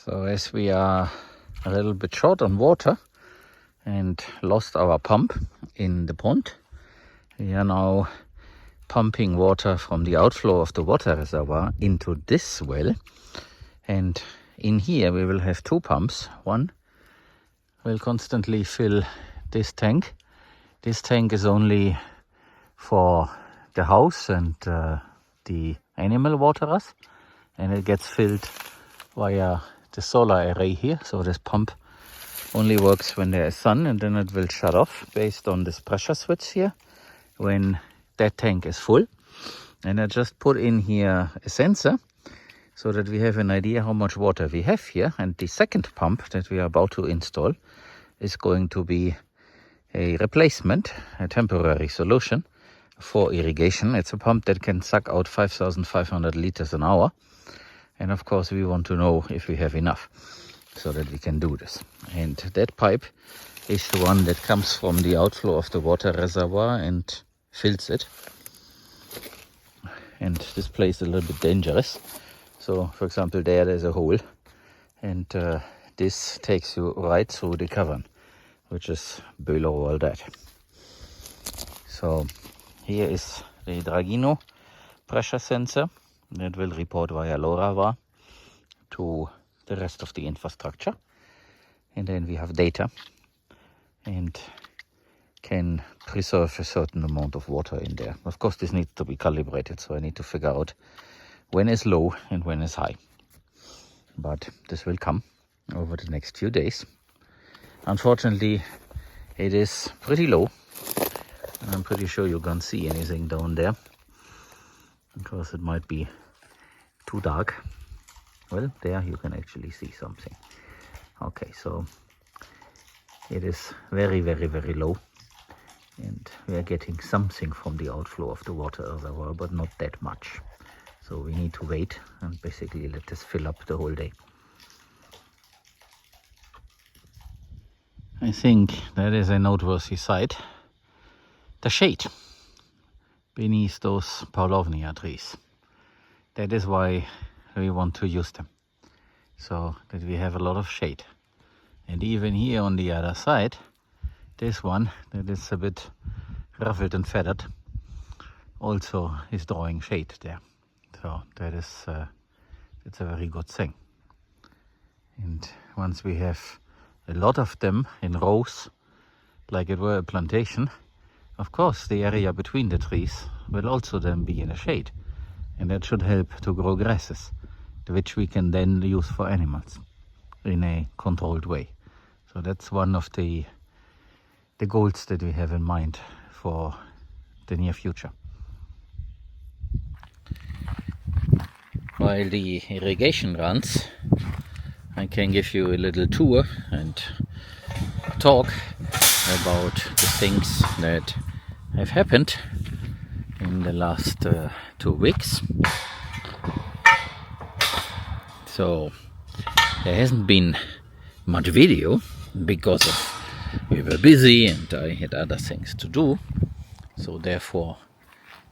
So as we are a little bit short on water and lost our pump in the pond, we are now pumping water from the outflow of the water reservoir into this well. And in here we will have two pumps. One will constantly fill this tank. This tank is only for the house and the animal waterers, and it gets filled via the solar array here. So this pump only works when there is sun, and then it will shut off based on this pressure switch here when that tank is full. And I just put in here a sensor so that we have an idea how much water we have here. And the second pump that we are about to install is going to be a replacement, a temporary solution for irrigation. It's a pump that can suck out 5,500 liters an hour. And of course we want to know if we have enough so that we can do this. And that pipe is the one that comes from the outflow of the water reservoir and fills it. And this place is a little bit dangerous. So for example, there's a hole, and this takes you right through the cavern, which is below all that. So here is the Dragino pressure sensor that will report via LoRaWAN to the rest of the infrastructure. And then we have data and can preserve a certain amount of water in there. Of course, this needs to be calibrated, so I need to figure out when is low and when is high. But this will come over the next few days. Unfortunately, it is pretty low. I'm pretty sure you can't see anything down there because it might be too dark. Well, there you can actually see something. Okay, so it is very, very, very low. And we are getting something from the outflow of the water reservoir, but not that much. So we need to wait and basically let this fill up the whole day. I think that is a noteworthy sight. The shade beneath those Paulovnia trees. That is why we want to use them, so that we have a lot of shade. And even here on the other side, this one that is a bit ruffled and feathered also is drawing shade there. So that is it's a very good thing. And once we have a lot of them in rows, like it were a plantation, of course the area between the trees will also then be in the shade, and that should help to grow grasses, which we can then use for animals in a controlled way. So that's one of the goals that we have in mind for the near future. While the irrigation runs, I can give you a little tour and talk about the things that have happened in the last 2 weeks. So there hasn't been much video because we were busy and I had other things to do. So therefore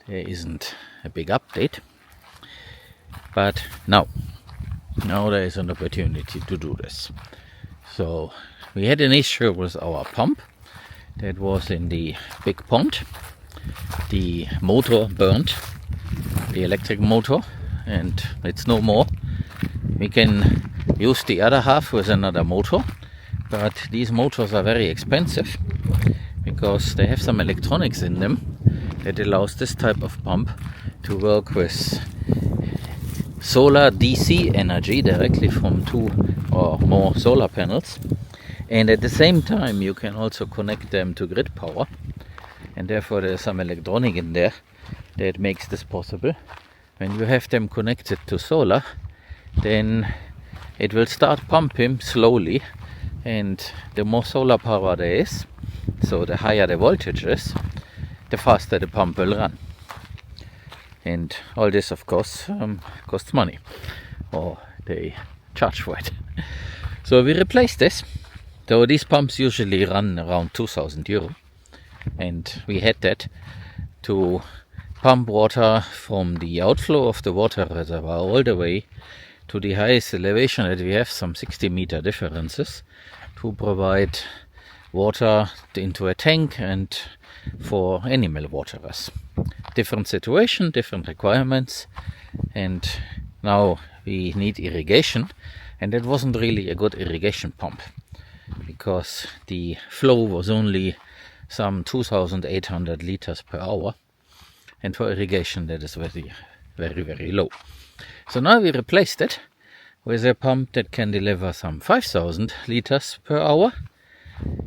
there isn't a big update. But now there is an opportunity to do this. So we had an issue with our pump that was in the big pond. The motor burned, the electric motor, and it's no more. We can use the other half with another motor, but these motors are very expensive because they have some electronics in them that allows this type of pump to work with solar DC energy directly from 2 or more solar panels, and at the same time you can also connect them to grid power, and therefore there's some electronic in there that makes this possible. When you have them connected to solar, then it will start pumping slowly, and the more solar power there is, so the higher the voltage is, the faster the pump will run. And all this of course costs money, or they charge for it. So we replaced this. So these pumps usually run around 2,000 euro, and we had that to pump water from the outflow of the water reservoir all the way to the highest elevation that we have, some 60-meter differences, to provide water into a tank and for animal waterers. Different situation, different requirements, and now we need irrigation, and it wasn't really a good irrigation pump because the flow was only some 2,800 liters per hour, and for irrigation that is very, very, very low. So now we replaced it with a pump that can deliver some 5,000 liters per hour.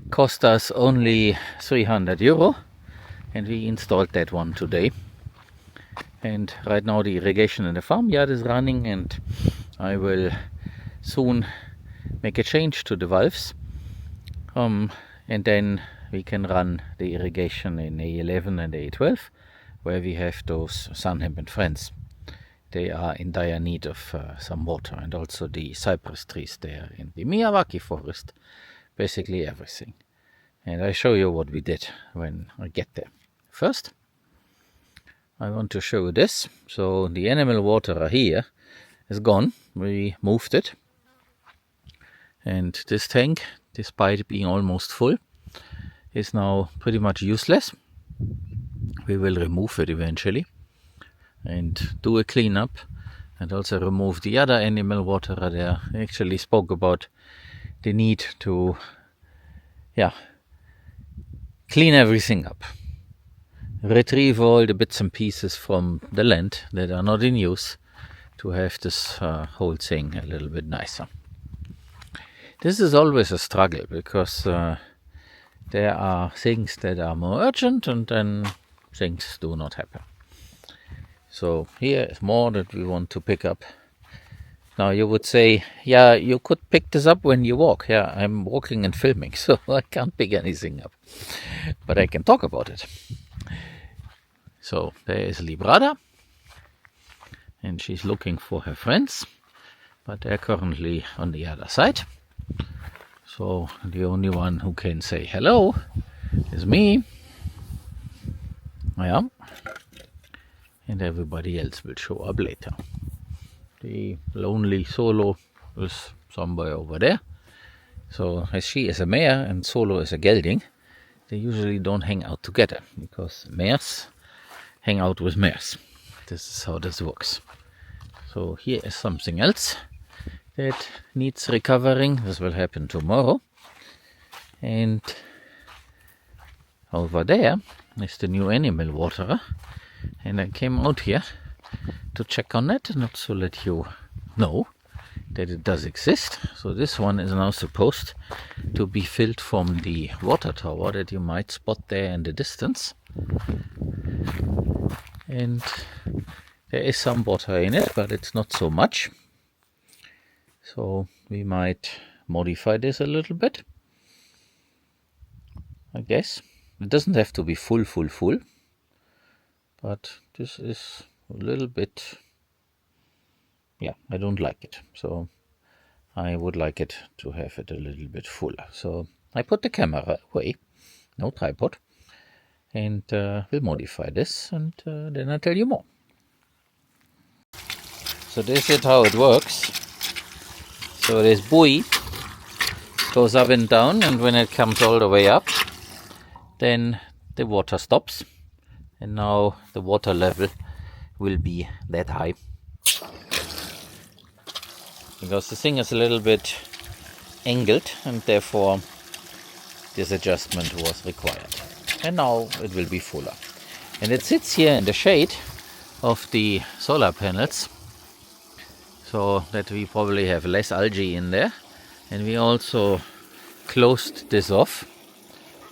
Cost us only 300 euro, and we installed that one today. And right now the irrigation in the farmyard is running, and I will soon make a change to the valves, and then we can run the irrigation in A11 and A12, where we have those sun hemp and friends. They are in dire need of some water, and also the cypress trees there in the Miyawaki forest, basically everything. And I show you what we did when I get there. First, I want to show you this. So the animal waterer here is gone. We moved it. And this tank, despite being almost full, is now pretty much useless. We will remove it eventually and do a cleanup, and also remove the other animal waterer there. I actually spoke about the need to clean everything up, retrieve all the bits and pieces from the land that are not in use, to have this whole thing a little bit nicer. This is always a struggle, because there are things that are more urgent and then things do not happen. So here is more that we want to pick up. Now you would say, yeah, you could pick this up when you walk. Yeah, I'm walking and filming, so I can't pick anything up. But I can talk about it. So there is Librada, and she's looking for her friends, but they're currently on the other side. So the only one who can say hello is me. Yeah. And everybody else will show up later. The lonely solo is somewhere over there. So as she is a mare and solo is a gelding, they usually don't hang out together, because mares hang out with mares. This is how this works. So here is something else that needs recovering. This will happen tomorrow. And over there is the new animal waterer. And I came out here to check on it, and also let you know that it does exist. So this one is now supposed to be filled from the water tower that you might spot there in the distance. And there is some water in it, but it's not so much. So we might modify this a little bit, I guess. It doesn't have to be full, but this is a little bit, I don't like it. So I would like it to have it a little bit fuller. So I put the camera away, no tripod, and we'll modify this, and then I'll tell you more. So this is how it works. So this buoy goes up and down, and when it comes all the way up, then the water stops, and now the water level will be that high, because the thing is a little bit angled, and therefore this adjustment was required. And now it will be fuller, and it sits here in the shade of the solar panels, so that we probably have less algae in there. And we also closed this off,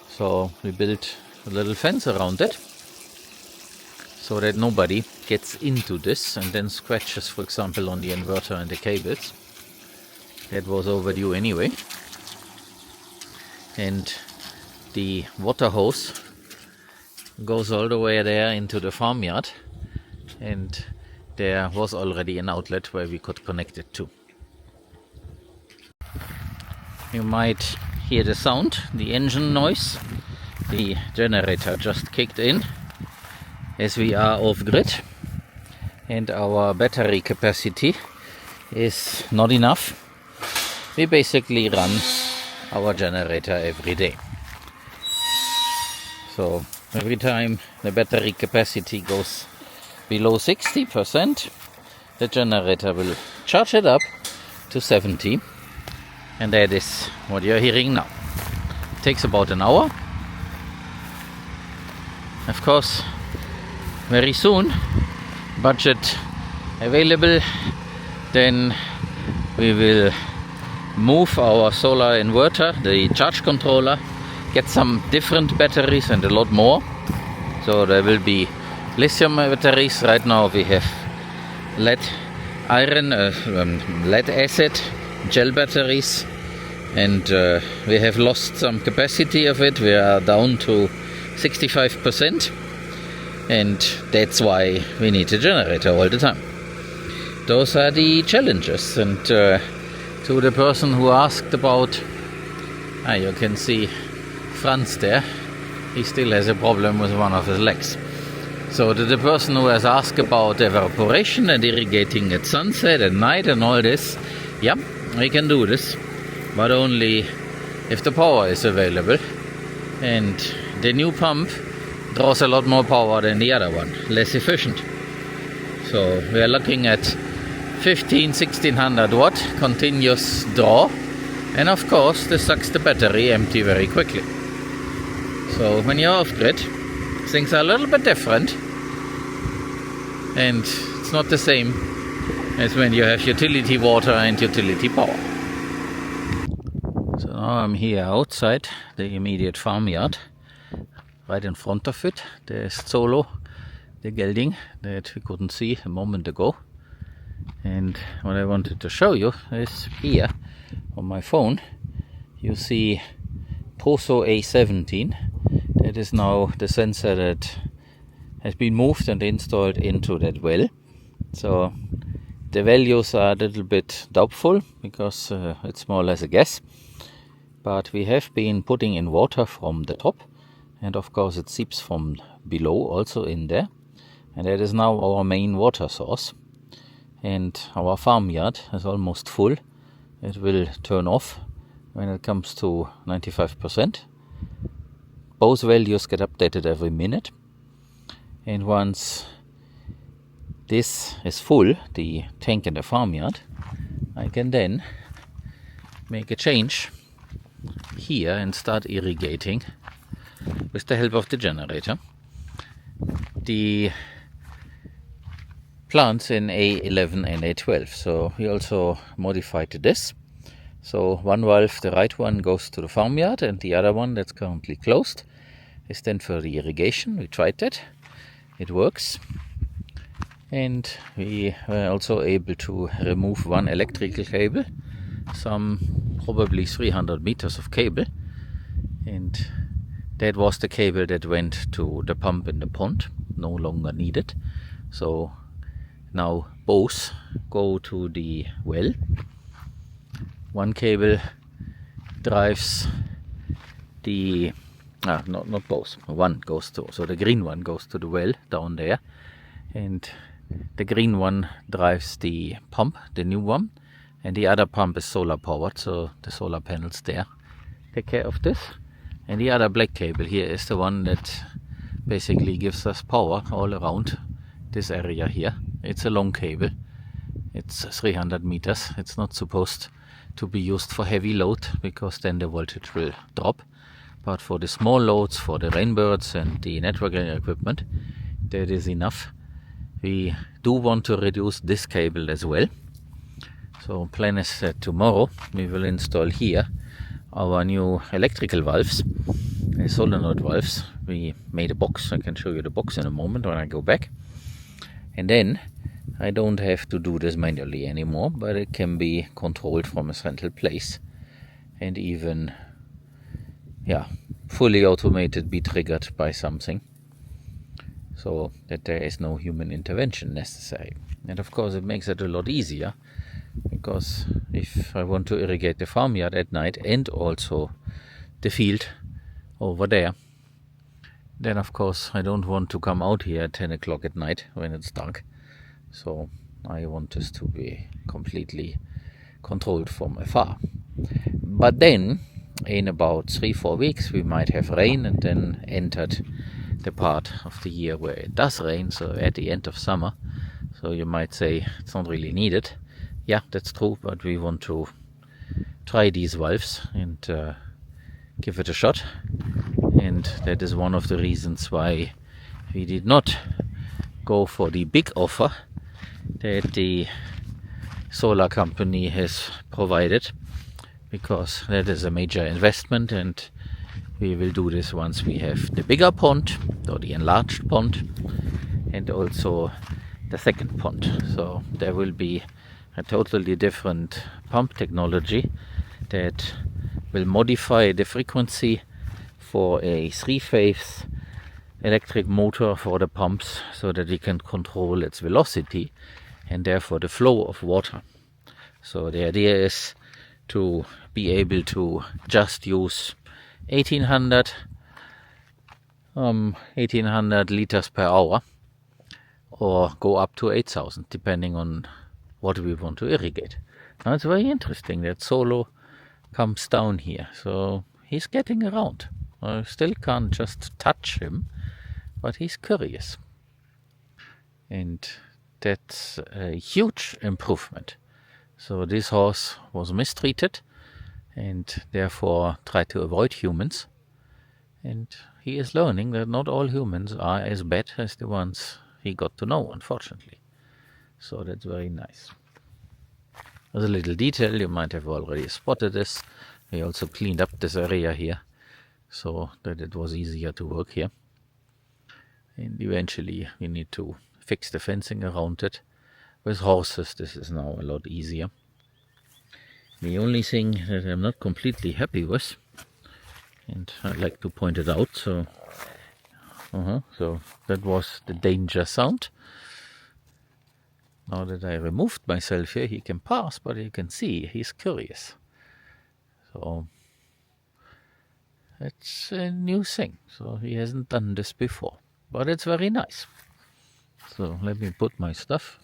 so we built a little fence around it, so that nobody gets into this and then scratches, for example, on the inverter and the cables. That was overdue anyway. And the water hose goes all the way there into the farmyard, and there was already an outlet where we could connect it to. You might hear the sound, the engine noise. The generator just kicked in, as we are off grid, and our battery capacity is not enough, we basically run our generator every day. So every time the battery capacity goes below 60%, the generator will charge it up to 70, and that is what you're hearing now. It takes about an hour. Of course, very soon, budget available, then we will move our solar inverter, the charge controller, get some different batteries and a lot more. So there will be lithium batteries. Right now we have lead acid gel batteries, and we have lost some capacity of it. We are down to 65%, and that's why we need a generator all the time. Those are the challenges. And to the person who asked about, you can see Franz there, he still has a problem with one of his legs. So to the person who has asked about evaporation and irrigating at sunset, at night and all this, yeah, we can do this, but only if the power is available. And the new pump draws a lot more power than the other one, less efficient. So we are looking at 1600 watt continuous draw, and of course this sucks the battery empty very quickly. So when you're off grid, things are a little bit different, and it's not the same as when you have utility water and utility power. So now I'm here outside the immediate farmyard. Right in front of it there's Solo, the gelding that we couldn't see a moment ago. And what I wanted to show you is here on my phone you see PROSO A17. That is now the sensor that has been moved and installed into that well. So the values are a little bit doubtful because it's more or less a guess. But we have been putting in water from the top, and of course it seeps from below also in there. And that is now our main water source. And our farmyard is almost full. It will turn off when it comes to 95%. Both values get updated every minute. And once this is full, the tank in the farmyard, I can then make a change here and start irrigating with the help of the generator the plants in A11 and A12. So we also modified this. So one valve, the right one, goes to the farmyard, and the other one that's currently closed is then for the irrigation. We tried that, it works. And we were also able to remove one electrical cable, some probably 300 meters of cable, and that was the cable that went to the pump in the pond, no longer needed. So now both go to the well. One cable drives the, not both, one goes to, so the green one goes to the well down there, and the green one drives the pump, the new one, and the other pump is solar powered, so the solar panels there take care of this. And the other black cable here is the one that basically gives us power all around this area here. It's a long cable, it's 300 meters. It's not supposed to be used for heavy load because then the voltage will drop, but for the small loads, for the rainbirds and the networking equipment, that is enough. We do want to reduce this cable as well. So plan is that tomorrow we will install here our new electrical valves, solenoid valves. We made a box. I can show you the box in a moment when I go back. And then I don't have to do this manually anymore, but it can be controlled from a central place, and even fully automated, be triggered by something, so that there is no human intervention necessary. And of course it makes it a lot easier, because if I want to irrigate the farmyard at night and also the field over there, then of course I don't want to come out here at 10 o'clock at night when it's dark. So I want this to be completely controlled from afar. But then, in about 3-4 weeks, we might have rain, and then entered the part of the year where it does rain, so at the end of summer. So you might say it's not really needed. Yeah, that's true, but we want to try these valves and give it a shot. And that is one of the reasons why we did not go for the big offer that the solar company has provided, because that is a major investment, and we will do this once we have the bigger pond, or the enlarged pond, and also the second pond. So there will be a totally different pump technology that will modify the frequency for a 3-phase electric motor for the pumps, so that we can control its velocity and therefore the flow of water. So the idea is to be able to just use 1800 liters per hour, or go up to 8000, depending on what we want to irrigate. Now it's very interesting that Solo comes down here, so he's getting around. I still can't just touch him, but he's curious, and that's a huge improvement. So this horse was mistreated and therefore tried to avoid humans, and he is learning that not all humans are as bad as the ones he got to know, unfortunately. So that's very nice. There's a little detail, you might have already spotted this. We also cleaned up this area here so that it was easier to work here. And eventually we need to fix the fencing around it. With horses this is now a lot easier. The only thing that I'm not completely happy with, and I'd like to point it out, so that was the danger sound. Now that I removed myself here, he can pass, but you can see he's curious. So it's a new thing. So he hasn't done this before, but it's very nice. So let me put my stuff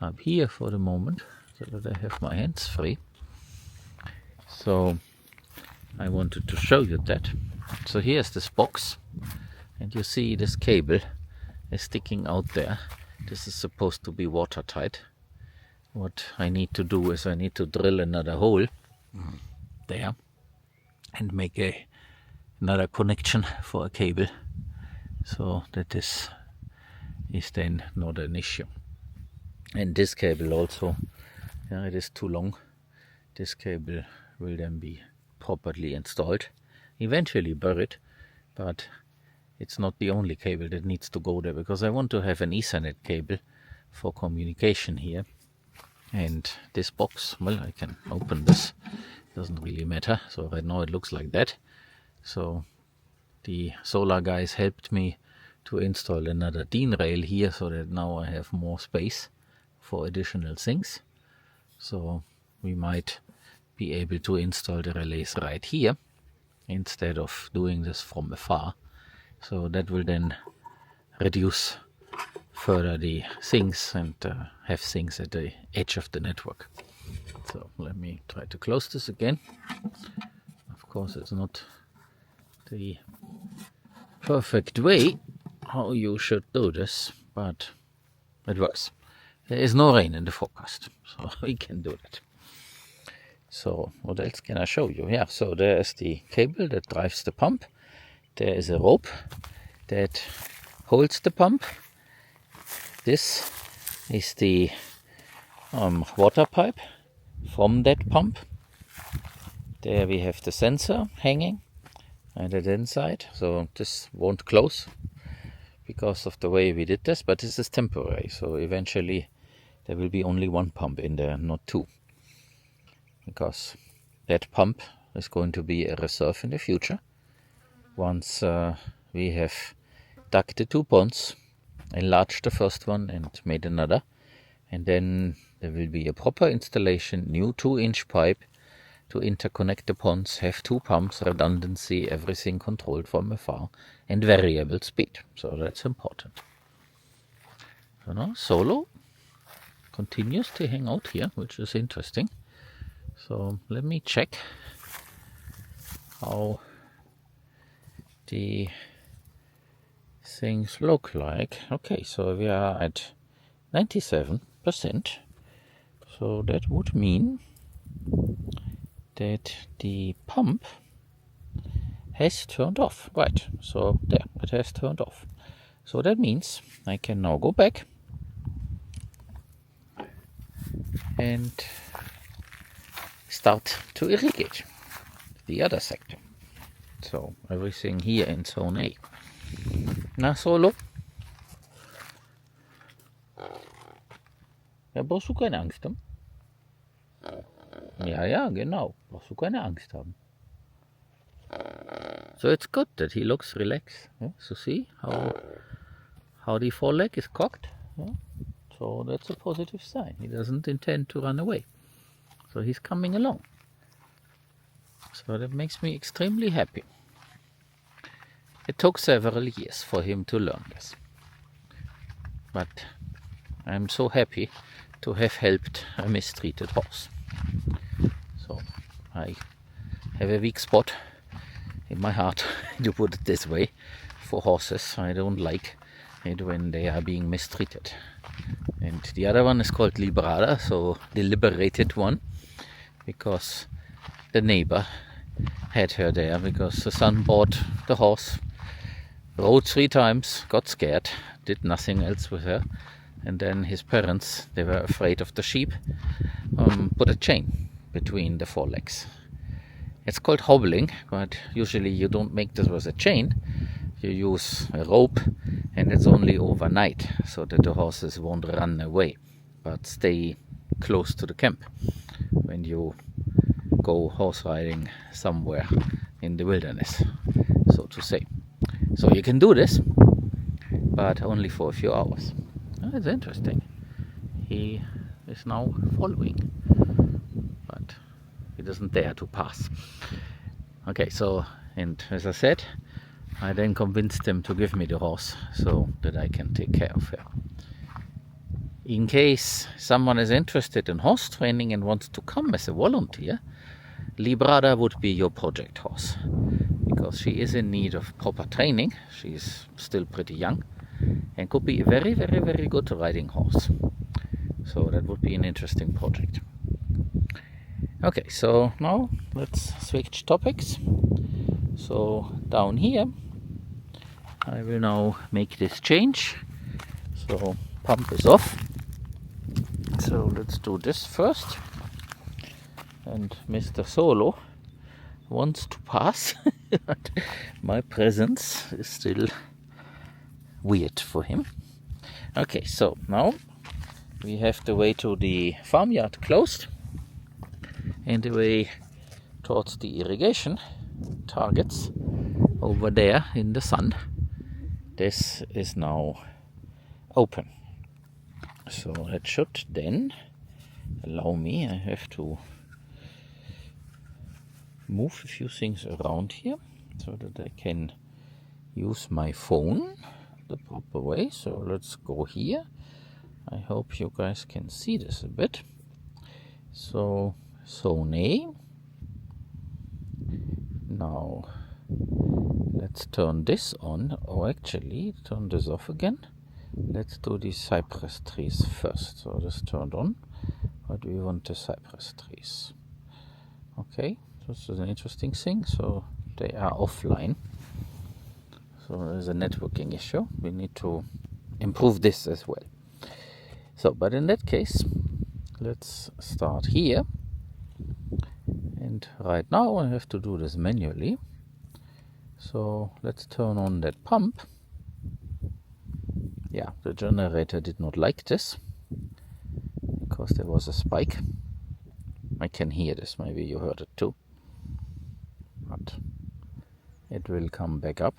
up here for the moment, so that I have my hands free. So I wanted to show you that. So here's this box, and you see this cable is sticking out there. This is supposed to be watertight. What I need to do is I need to drill another hole there and make another connection for a cable, so that this is then not an issue. And this cable also, it is too long. This cable will then be properly installed, eventually buried, but it's not the only cable that needs to go there, because I want to have an Ethernet cable for communication here. And this box, well, I can open this, doesn't really matter. So right now it looks like that. So the solar guys helped me to install another DIN rail here, so that now I have more space for additional things. So we might be able to install the relays right here instead of doing this from afar. So that will then reduce further the things and have things at the edge of the network. So let me try to close this again. Of course, it's not the perfect way how you should do this, but it works. There is no rain in the forecast, so we can do that. So what else can I show you? Yeah, so there is the cable that drives the pump. There is a rope that holds the pump. This is the water pipe from that pump. There we have the sensor hanging at the inside. So this won't close because of the way we did this, but this is temporary. So eventually there will be only one pump in there, not two, because that pump is going to be a reserve in the future. Once we have dug the two ponds, enlarged the first one and made another, and then there will be a proper installation, new 2-inch pipe to interconnect the ponds, have two pumps, redundancy, everything controlled from afar, and variable speed. So that's important. So now Solo continues to hang out here, which is interesting. So let me check how the things look like. Okay, so we are at 97%. So that would mean that the pump has turned off. Right, so there, it has turned off. So that means I can now go back and start to irrigate the other sector. So everything here in zone A. Na, Solo? Ja, brauchst du keine Angst haben. Ja, genau. Brauchst du keine Angst haben. So it's good that he looks relaxed. Yeah? So see how the foreleg is cocked. Yeah? So that's a positive sign. He doesn't intend to run away. So he's coming along. So that makes me extremely happy. It took several years for him to learn this. But I'm so happy to have helped a mistreated horse. So I have a weak spot in my heart, to put it this way, for horses. I don't like it when they are being mistreated. And the other one is called Librada, so the liberated one, because the neighbor had her there because the son bought the horse, rode 3 times, got scared, did nothing else with her, and then his parents, they were afraid of the sheep, put a chain between the forelegs. It's called hobbling, but usually you don't make this with a chain. You use a rope, and it's only overnight so that the horses won't run away but stay close to the camp when you go horse riding somewhere in the wilderness, so to say. So you can do this, but only for a few hours. Oh, it's interesting. He is now following, but he doesn't dare to pass. Okay, so, and as I said, I then convinced him to give me the horse so that I can take care of her. In case someone is interested in horse training and wants to come as a volunteer, Librada would be your project horse, because she is in need of proper training. She's still pretty young and could be a very, very, very good riding horse. So that would be an interesting project. Okay, so now let's switch topics. So down here I will now make this change. So pump is off. So let's do this first. And Mr. Solo wants to pass, but my presence is still weird for him. Okay, so now we have the way to the farmyard closed and the way towards the irrigation targets over there in the sun. This is now open. So it should then allow me, I have to move a few things around here so that I can use my phone the proper way. So let's go here. I hope you guys can see this a bit. So zone A. Now let's turn this on, or actually turn this off again. Let's do the cypress trees first. So this turned on, but we want the cypress trees. Okay, this is an interesting thing. So they are offline. So there's a networking issue. We need to improve this as well. So, but in that case, let's start here. And right now I have to do this manually. So let's turn on that pump. Yeah, the generator did not like this because there was a spike. I can hear this, maybe you heard it too. But it will come back up.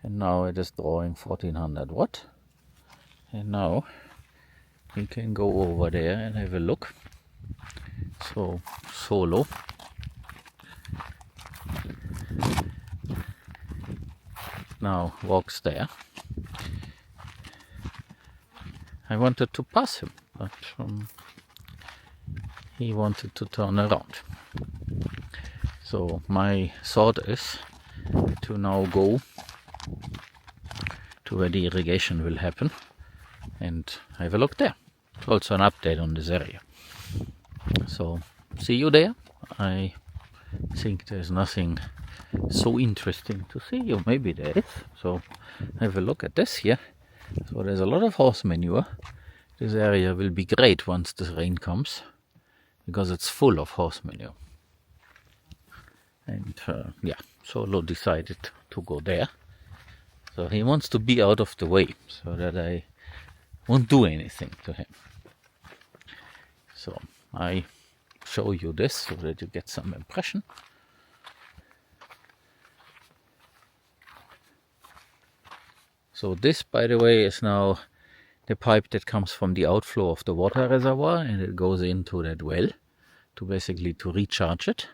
And now it is drawing 1400 watt. And now we can go over there and have a look. So Solo now walks there. I wanted to pass him, but he wanted to turn around. So my thought is to now go to where the irrigation will happen and have a look there. Also an update on this area. So see you there. I think there's nothing so interesting to see, or maybe there is. So have a look at this here. So there's a lot of horse manure. This area will be great once the rain comes, because it's full of horse manure. And yeah, Solo decided to go there. So he wants to be out of the way, so that I won't do anything to him. So I show you this so that you get some impression. So this, by the way, is now the pipe that comes from the outflow of the water reservoir, and it goes into that well to basically to recharge it.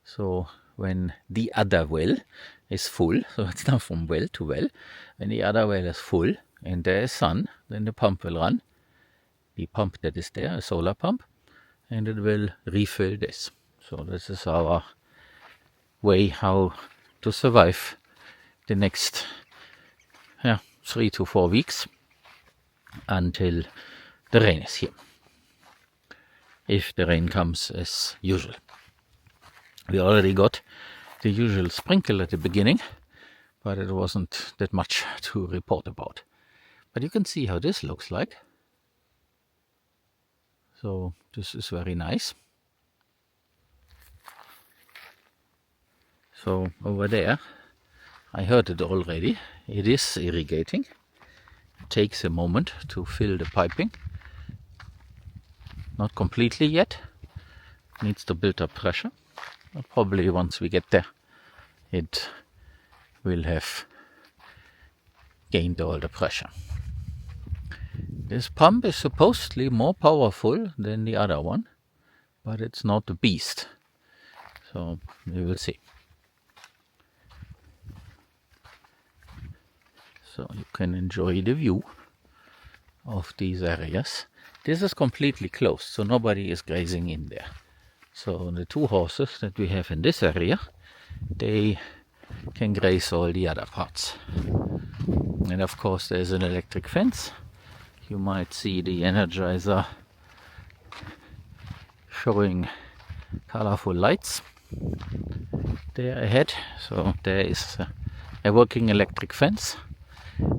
So when the other well is full, so it's now from well to well, when the other well is full and there is sun, then the pump will run. The pump that is there, a solar pump, and it will refill this. So this is our way how to survive the next 3 to 4 weeks until the rain is here, if the rain comes as usual. We already got the usual sprinkle at the beginning, but it wasn't that much to report about. But you can see how this looks like. So this is very nice. So over there, I heard it already, it is irrigating. It takes a moment to fill the piping. Not completely yet, needs to build up pressure. But probably once we get there, it will have gained all the pressure. This pump is supposedly more powerful than the other one, but it's not a beast. So we will see. So you can enjoy the view of these areas. This is completely closed, so nobody is grazing in there. So the 2 horses that we have in this area, they can graze all the other parts. And of course there's an electric fence. You might see the Energizer showing colorful lights there ahead. So there is a working electric fence.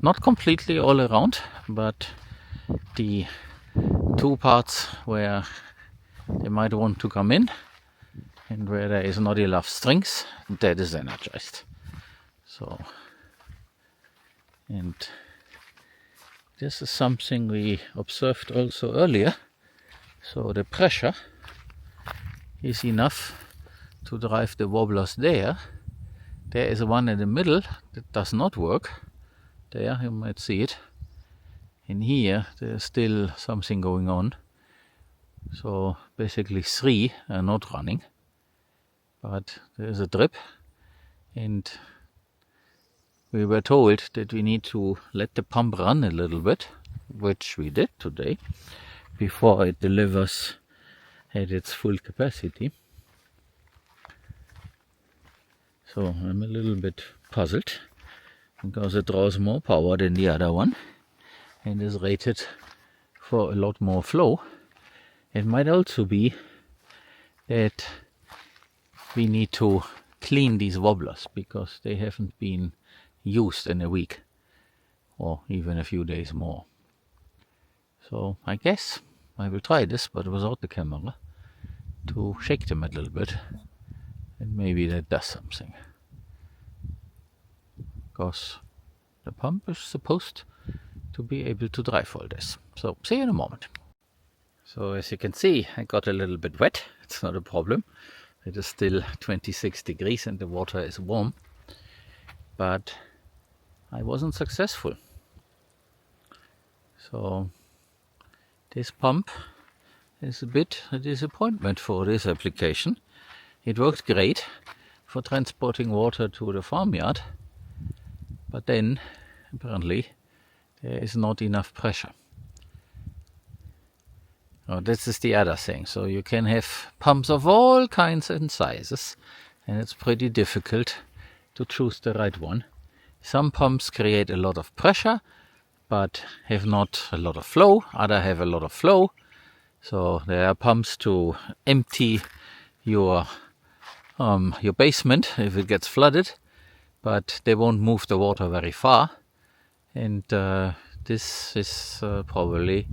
Not completely all around, but the 2 parts where they might want to come in and where there is not enough strings, that is energized. So, and this is something we observed also earlier. So the pressure is enough to drive the wobblers there. There is one in the middle that does not work. There you might see it. In here there's still something going on. So basically 3 are not running, but there's a drip, and we were told that we need to let the pump run a little bit, which we did today, before it delivers at its full capacity. So I'm a little bit puzzled, because it draws more power than the other one and is rated for a lot more flow. It might also be that we need to clean these wobblers, because they haven't been used in a week or even a few days more. So I guess I will try this, but without the camera, to shake them a little bit, and maybe that does something. Because the pump is supposed to be able to drive all this. So see you in a moment. So as you can see, I got a little bit wet. It's not a problem. It is still 26 degrees and the water is warm. But I wasn't successful. So this pump is a bit a disappointment for this application. It worked great for transporting water to the farmyard, but then apparently there is not enough pressure. Oh, this is the other thing. So you can have pumps of all kinds and sizes, and it's pretty difficult to choose the right one. Some pumps create a lot of pressure, but have not a lot of flow. Others have a lot of flow. So there are pumps to empty your basement if it gets flooded, but they won't move the water very far. And this is probably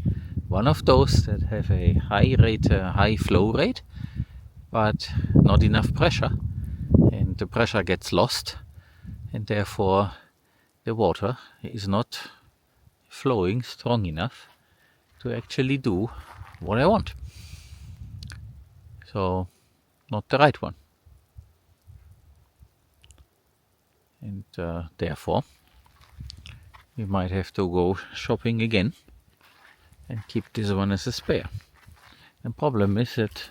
one of those that have a high flow rate, but not enough pressure, and the pressure gets lost, and therefore the water is not flowing strong enough to actually do what I want. So not the right one. And therefore we might have to go shopping again and keep this one as a spare. The problem is that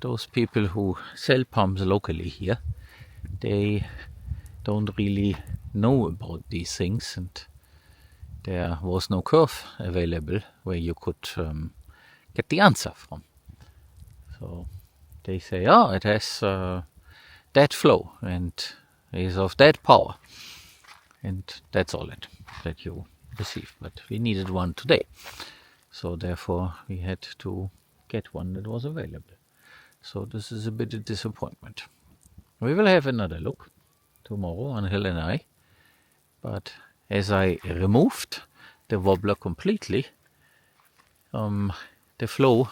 those people who sell pumps locally here, they don't really know about these things, and there was no curve available where you could get the answer from. So they say, oh, it has that flow and is of that power, and that's all that you receive. But we needed one today, so therefore we had to get one that was available. So this is a bit of disappointment. We will have another look tomorrow, Angel and I, but as I removed the wobbler completely, the flow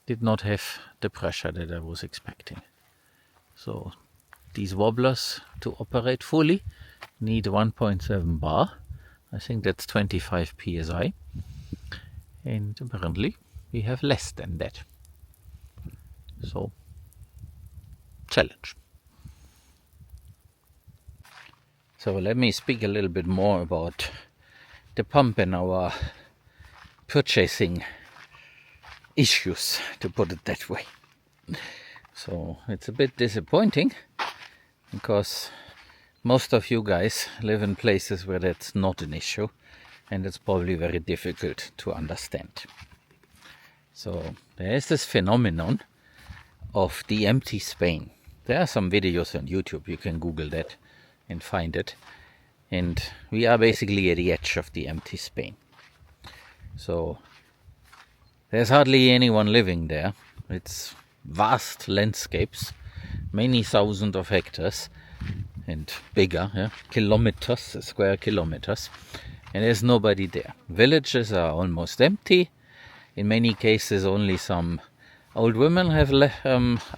did not have the pressure that I was expecting. So these wobblers to operate fully need 1.7 bar. I think that's 25 psi, and apparently we have less than that. So challenge. So let me speak a little bit more about the pump and our purchasing issues, to put it that way. So it's a bit disappointing because most of you guys live in places where that's not an issue, and it's probably very difficult to understand. So there is this phenomenon of the empty Spain. There are some videos on YouTube, you can Google that and find it. And we are basically at the edge of the empty Spain. So there's hardly anyone living there. It's vast landscapes, many thousands of hectares and bigger, kilometers, square kilometers, and there's nobody there. Villages are almost empty. In many cases only some old women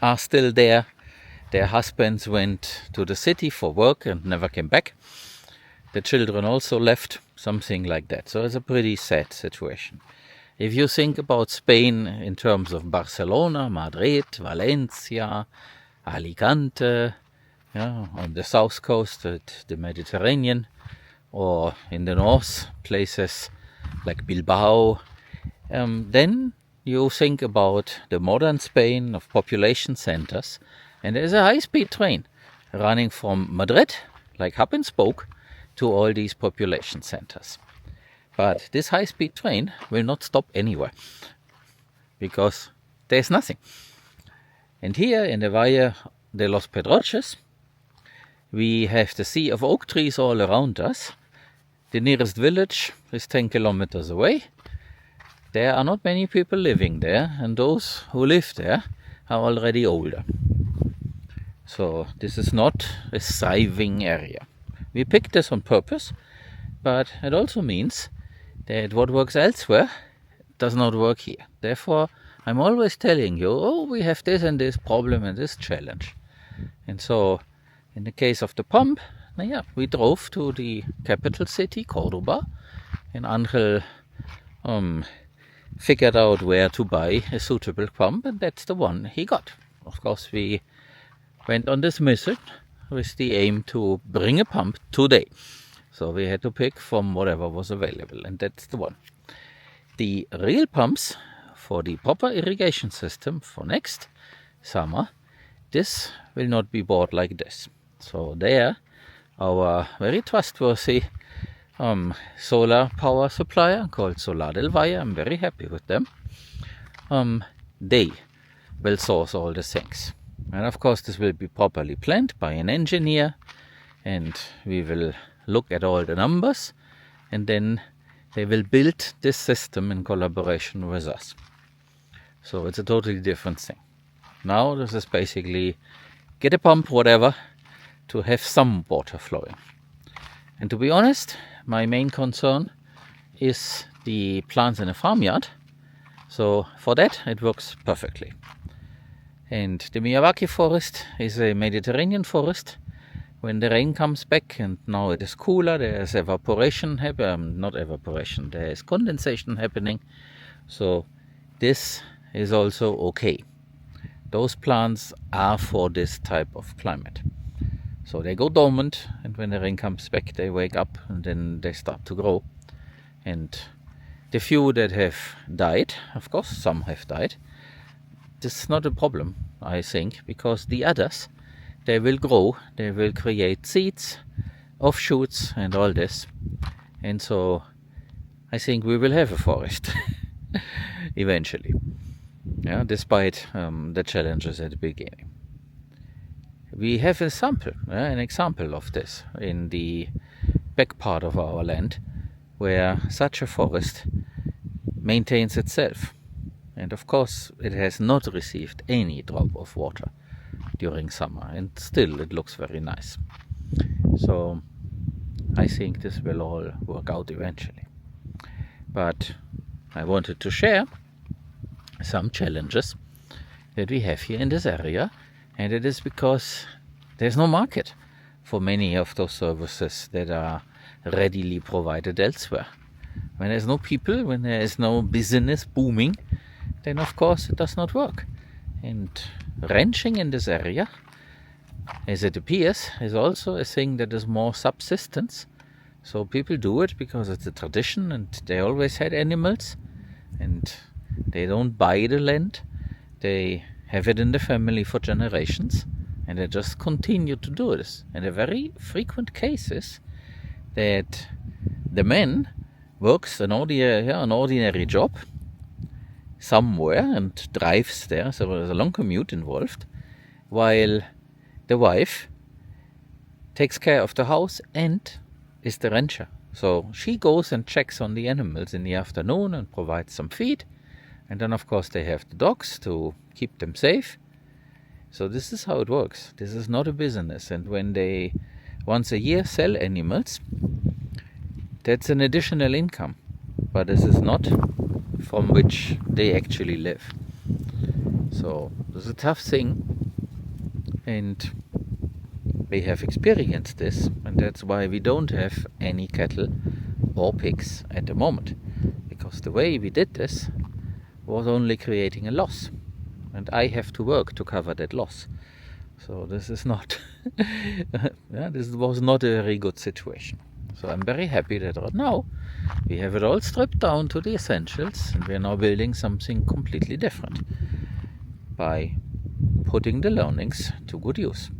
are still there. Their husbands went to the city for work and never came back. The children also left, something like that. So it's a pretty sad situation. If you think about Spain in terms of Barcelona, Madrid, Valencia, Alicante, on the south coast at the Mediterranean, or in the north, places like Bilbao, then you think about the modern Spain of population centers, and there's a high-speed train running from Madrid, like hub and spoke, to all these population centers. But this high-speed train will not stop anywhere, because there's nothing. And here in the Valle de los Pedroches, we have the sea of oak trees all around us. The nearest village is 10 kilometers away. There are not many people living there, and those who live there are already older. So this is not a thriving area. We picked this on purpose, but it also means that what works elsewhere does not work here. Therefore, I'm always telling you, oh, we have this and this problem and this challenge. And so, in the case of the pump, we drove to the capital city, Cordoba, and Angel figured out where to buy a suitable pump, and that's the one he got. Of course, we went on this mission with the aim to bring a pump today. So we had to pick from whatever was available, and that's the one. The real pumps for the proper irrigation system for next summer, this will not be bought like this. So there, our very trustworthy solar power supplier called Solar del Valle, I'm very happy with them. they will source all the things. And of course this will be properly planned by an engineer, and we will look at all the numbers, and then they will build this system in collaboration with us. So it's a totally different thing. Now this is basically get a pump, whatever, to have some water flowing. And to be honest, my main concern is the plants in a farmyard. So for that it works perfectly. And the Miyawaki forest is a Mediterranean forest. When the rain comes back and now it is cooler, there is evaporation not evaporation, there is condensation happening. So this is also okay. Those plants are for this type of climate. So they go dormant, and when the rain comes back they wake up and then they start to grow. And the few that have died, of course some have died, this is not a problem, I think, because the others, they will grow, they will create seeds, offshoots and all this. And so I think we will have a forest eventually, despite the challenges at the beginning. We have an example of this in the back part of our land, where such a forest maintains itself. And of course it has not received any drop of water during summer, and still it looks very nice. So I think this will all work out eventually. But I wanted to share some challenges that we have here in this area, and it is because there's no market for many of those services that are readily provided elsewhere. When there's no people, when there is no business booming, then of course it does not work. And ranching in this area, as it appears, is also a thing that is more subsistence. So people do it because it's a tradition, and they always had animals, and they don't buy the land, they have it in the family for generations, and they just continue to do this. And a very frequent case is that the man works an ordinary job somewhere and drives there, so there's a long commute involved, while the wife takes care of the house and is the rancher. So she goes and checks on the animals in the afternoon and provides some feed, and then of course they have the dogs to keep them safe. So this is how it works. This is not a business, and when they once a year sell animals, that's an additional income, but this is not from which they actually live. So it's a tough thing, and we have experienced this, and that's why we don't have any cattle or pigs at the moment, because the way we did this was only creating a loss, and I have to work to cover that loss. So this is not this was not a very good situation. So I'm very happy that right now we have it all stripped down to the essentials, and we are now building something completely different by putting the learnings to good use.